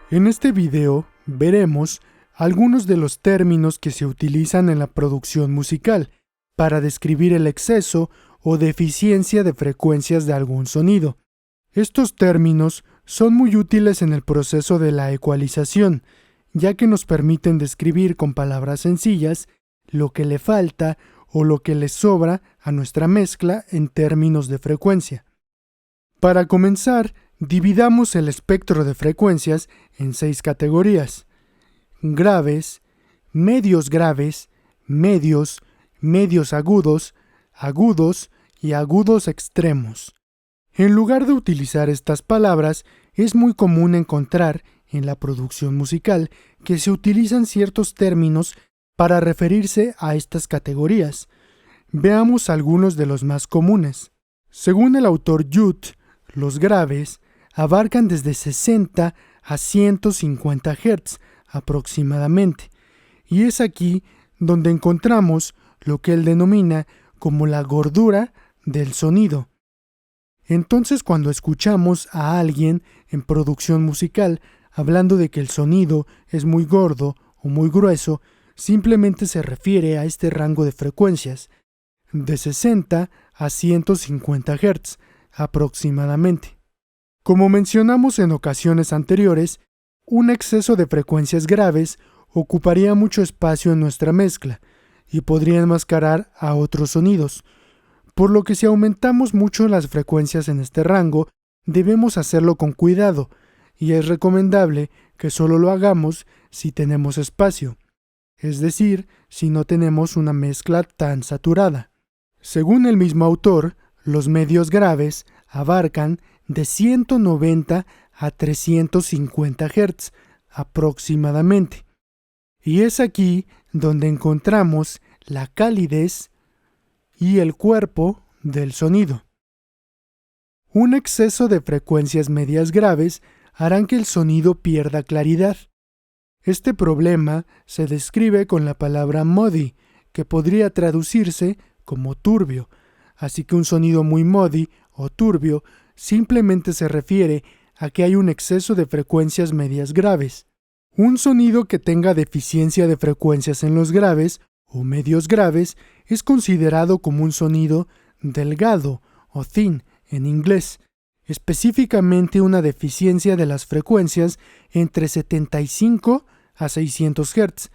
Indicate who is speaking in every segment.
Speaker 1: En este video veremos algunos de los términos que se utilizan en la producción musical para describir el exceso o deficiencia de frecuencias de algún sonido. Estos términos son muy útiles en el proceso de la ecualización, ya que nos permiten describir con palabras sencillas lo que le falta o lo que le sobra a nuestra mezcla en términos de frecuencia. Para comenzar, dividamos el espectro de frecuencias en 6 categorías: graves, medios, medios agudos, agudos y agudos extremos. En lugar de utilizar estas palabras, es muy común encontrar en la producción musical que se utilizan ciertos términos para referirse a estas categorías. Veamos algunos de los más comunes. Según el autor Judd, los graves abarcan desde 60 a 150 Hz aproximadamente, y es aquí donde encontramos lo que él denomina como la gordura del sonido. Entonces, cuando escuchamos a alguien en producción musical hablando de que el sonido es muy gordo o muy grueso, simplemente se refiere a este rango de frecuencias, de 60 a 150 Hz aproximadamente. Como mencionamos en ocasiones anteriores, un exceso de frecuencias graves ocuparía mucho espacio en nuestra mezcla y podría enmascarar a otros sonidos, por lo que si aumentamos mucho las frecuencias en este rango, debemos hacerlo con cuidado, y es recomendable que solo lo hagamos si tenemos espacio, es decir, si no tenemos una mezcla tan saturada. Según el mismo autor, los medios graves abarcan de 190 a 350 Hz aproximadamente, y es aquí donde encontramos la calidez y el cuerpo del sonido. Un exceso de frecuencias medias graves harán que el sonido pierda claridad. Este problema se describe con la palabra muddy, que podría traducirse como turbio, así que un sonido muy muddy o turbio simplemente se refiere a que hay un exceso de frecuencias medias graves. Un sonido que tenga deficiencia de frecuencias en los graves o medios graves es considerado como un sonido delgado o thin en inglés, específicamente una deficiencia de las frecuencias entre 75 a 600 Hz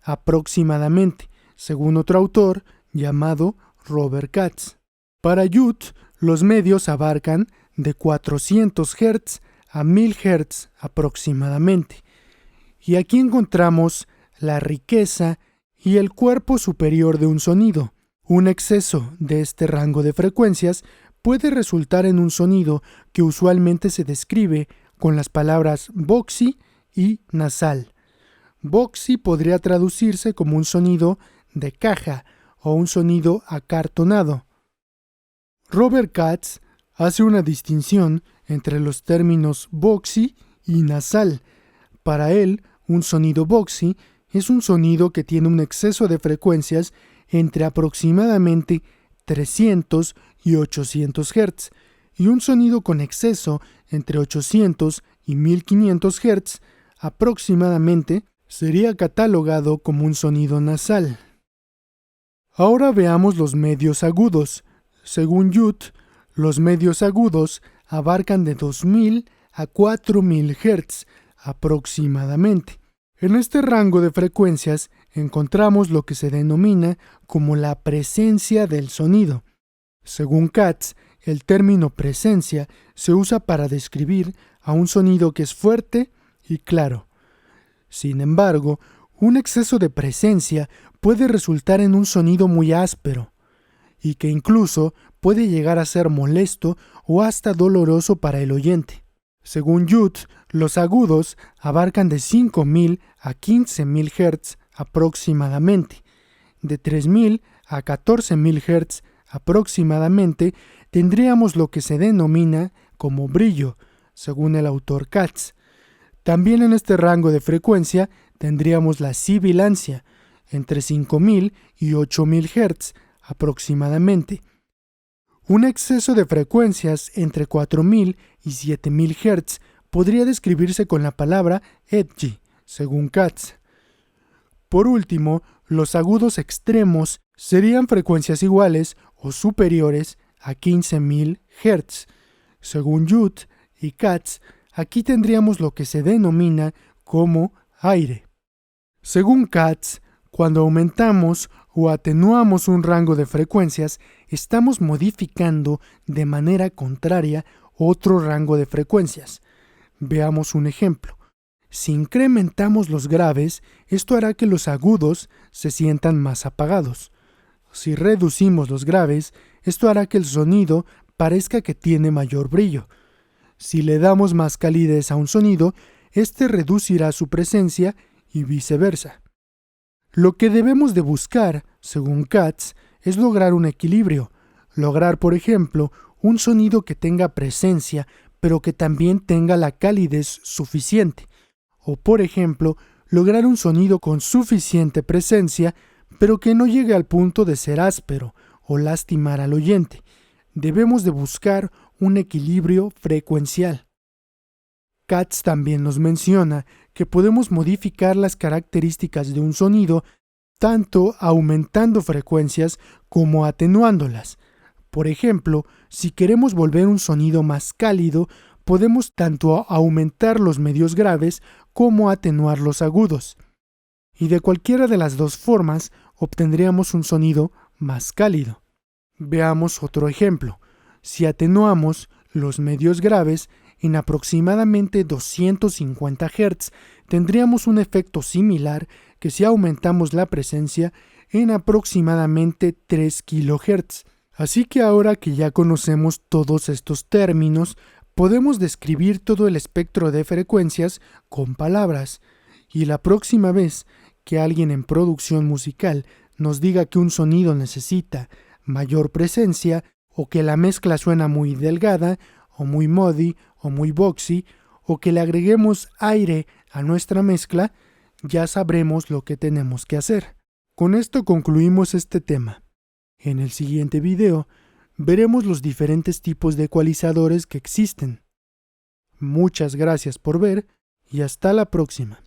Speaker 1: aproximadamente, según otro autor llamado Robert Katz. Para Judd, los medios abarcan de 400 Hz a 1000 Hz aproximadamente, y aquí encontramos la riqueza y el cuerpo superior de un sonido. Un exceso de este rango de frecuencias puede resultar en un sonido que usualmente se describe con las palabras boxy y nasal. Boxy podría traducirse como un sonido de caja o un sonido acartonado. Robert Katz hace una distinción entre los términos boxy y nasal. Para él, un sonido boxy es un sonido que tiene un exceso de frecuencias entre aproximadamente 300 y 800 Hz, y un sonido con exceso entre 800 y 1500 Hz aproximadamente sería catalogado como un sonido nasal. Ahora veamos los medios agudos. Según Judd, los medios agudos abarcan de 2000 a 4000 Hz aproximadamente. En este rango de frecuencias encontramos lo que se denomina como la presencia del sonido. Según Katz, el término presencia se usa para describir a un sonido que es fuerte y claro. Sin embargo, un exceso de presencia puede resultar en un sonido muy áspero, y que incluso puede llegar a ser molesto o hasta doloroso para el oyente. Según Judd, los agudos abarcan de 5000 a 15000 Hz aproximadamente. De 3000 a 14000 Hz aproximadamente tendríamos lo que se denomina como brillo, según el autor Katz. También en este rango de frecuencia tendríamos la sibilancia, entre 5000 y 8000 Hz aproximadamente. Un exceso de frecuencias entre 4000 y 7000 Hz podría describirse con la palabra edgy, según Katz. Por último, los agudos extremos serían frecuencias iguales o superiores a 15.000 Hz. Según Judd y Katz, aquí tendríamos lo que se denomina como aire. Según Katz, cuando aumentamos o atenuamos un rango de frecuencias, estamos modificando de manera contraria otro rango de frecuencias. Veamos un ejemplo. Si incrementamos los graves, esto hará que los agudos se sientan más apagados. Si reducimos los graves, esto hará que el sonido parezca que tiene mayor brillo. Si le damos más calidez a un sonido, este reducirá su presencia y viceversa. Lo que debemos de buscar, según Katz, es lograr un equilibrio. Lograr, por ejemplo, un sonido que tenga presencia, pero que también tenga la calidez suficiente. O, por ejemplo, lograr un sonido con suficiente presencia, pero que no llegue al punto de ser áspero o lastimar al oyente. Debemos de buscar un equilibrio frecuencial. Katz también nos menciona que podemos modificar las características de un sonido tanto aumentando frecuencias como atenuándolas. Por ejemplo, si queremos volver un sonido más cálido, podemos tanto aumentar los medios graves como atenuar los agudos. Y de cualquiera de las dos formas obtendríamos un sonido más cálido. Veamos otro ejemplo. Si atenuamos los medios graves en aproximadamente 250 Hz, tendríamos un efecto similar que si aumentamos la presencia en aproximadamente 3 kHz. Así que ahora que ya conocemos todos estos términos, podemos describir todo el espectro de frecuencias con palabras. Y la próxima vez que alguien en producción musical nos diga que un sonido necesita mayor presencia, o que la mezcla suena muy delgada, o muy muddy, o muy boxy, o que le agreguemos aire a nuestra mezcla, ya sabremos lo que tenemos que hacer. Con esto concluimos este tema. En el siguiente video veremos los diferentes tipos de ecualizadores que existen. Muchas gracias por ver y hasta la próxima.